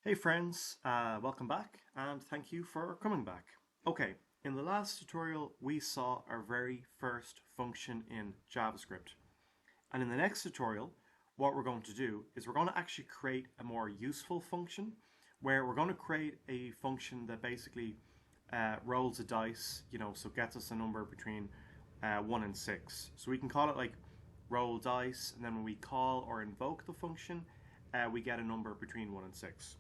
Hey friends, welcome back and thank you for coming back. Okay, in the last tutorial we saw our very first function in JavaScript. And in the next tutorial, what we're going to do is we're going to actually create a more useful function where we're going to create a function that basically rolls a dice, so gets us a number between 1 and 6. So we can call it like roll dice, and then when we call or invoke the function, we get a number between 1 and 6.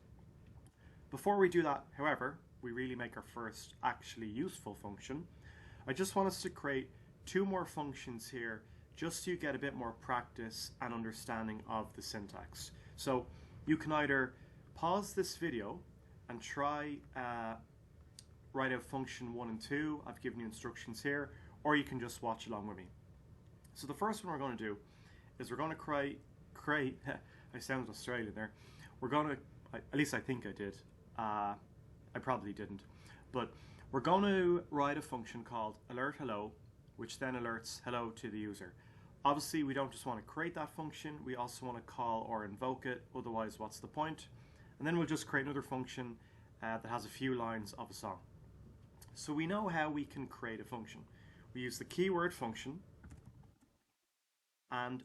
Before we do that, however, we really make our first actually useful function. I just want us to create two more functions here just so you get a bit more practice and understanding of the syntax. So you can either pause this video and try write out function 1 and 2. I've given you instructions here, or you can just watch along with me. So the first one we're going to do is we're going to create I sound Australian there. We're going to, at least I think I did. I probably didn't. But we're going to write a function called alert hello, which then alerts hello to the user. Obviously, we don't just want to create that function, we also want to call or invoke it, otherwise what's the point? And then we'll just create another function that has a few lines of a song. So we know how we can create a function. We use the keyword function, and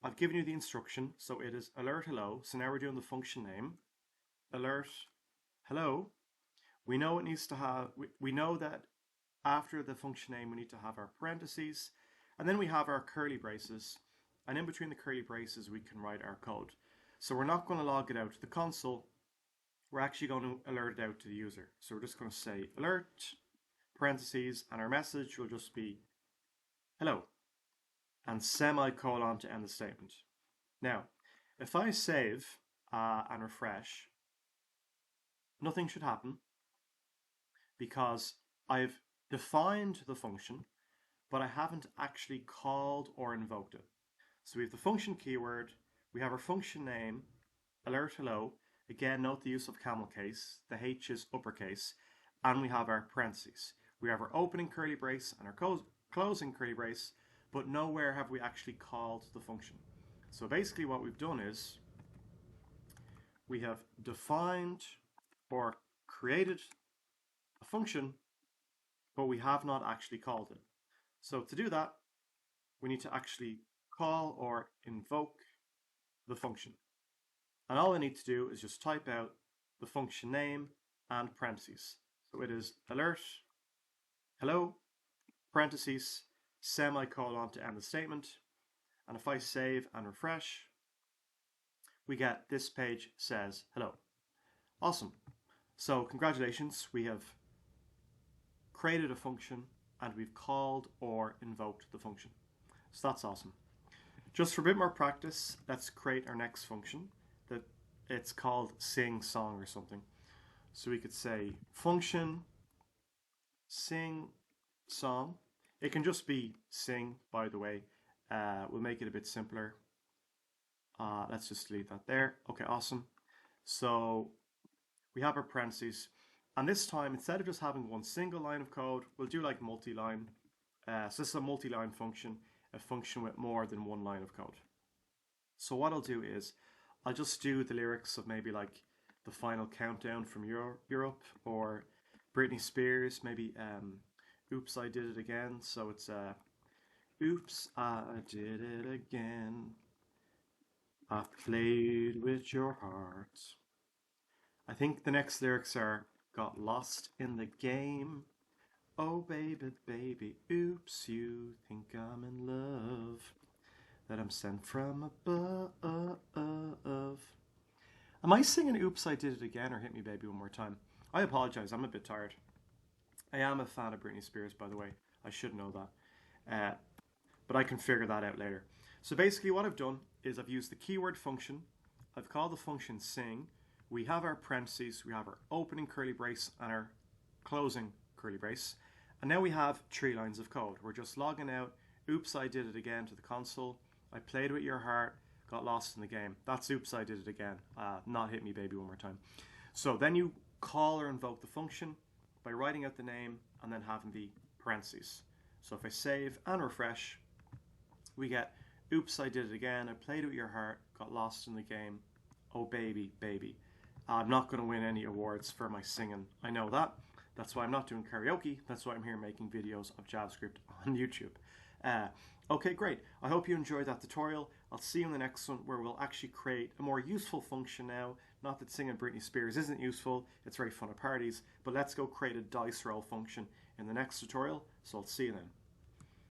I've given you the instruction, so it is alert hello. So now we're doing the function name, alert hello. We know it needs to have, we know that after the function name we need to have our parentheses, and then we have our curly braces, and in between the curly braces we can write our code. So we're not going to log it out to the console, we're actually going to alert it out to the user. So we're just going to say alert, parentheses, and our message will just be hello, and semicolon to end the statement. Now, if I save and refresh, nothing should happen because I've defined the function, but I haven't actually called or invoked it. So we have the function keyword, we have our function name, alert hello. Again, note the use of camel case, the H is uppercase, and we have our parentheses. We have our opening curly brace and our closing curly brace, but nowhere have we actually called the function. So basically what we've done is we have defined or created a function, but we have not actually called it. So to do that, we need to actually call or invoke the function. And all I need to do is just type out the function name and parentheses. So it is alert hello, parentheses, semicolon to end the statement. And if I save and refresh, we get this page says hello. Awesome. So congratulations, we have created a function and we've called or invoked the function. So that's awesome. Just for a bit more practice, let's create our next function. That it's called sing song or something. So we could say function sing song. It can just be sing, by the way. We'll make it a bit simpler. Let's just delete that there. Okay, awesome. So we have our parentheses. And this time, instead of just having one single line of code, we'll do like multi-line. So this is a multi-line function, a function with more than one line of code. So what I'll do is, I'll just do the lyrics of maybe like the final countdown from Europe, or Britney Spears, maybe Oops, I Did It Again. So it's Oops, I did it again. I played with your heart. I think the next lyrics are got lost in the game. Oh baby, baby, oops, you think I'm in love, that I'm sent from above. Am I singing Oops, I Did It Again or Hit Me Baby One More Time? I apologize, I'm a bit tired. I am a fan of Britney Spears, by the way. I should know that. But I can figure that out later. So basically what I've done is I've used the keyword function. I've called the function sing. We have our parentheses, we have our opening curly brace and our closing curly brace. And now we have 3 lines of code. We're just logging out, oops, I did it again to the console. I played with your heart, got lost in the game. That's oops, I did it again, not hit me baby one more time. So then you call or invoke the function by writing out the name and then having the parentheses. So if I save and refresh, we get oops, I did it again, I played with your heart, got lost in the game, oh baby, baby. I'm not going to win any awards for my singing. I know that. That's why I'm not doing karaoke. That's why I'm here making videos of JavaScript on YouTube. Okay, great. I hope you enjoyed that tutorial. I'll see you in the next one where we'll actually create a more useful function now. Not that singing Britney Spears isn't useful. It's very fun at parties. But let's go create a dice roll function in the next tutorial. So I'll see you then.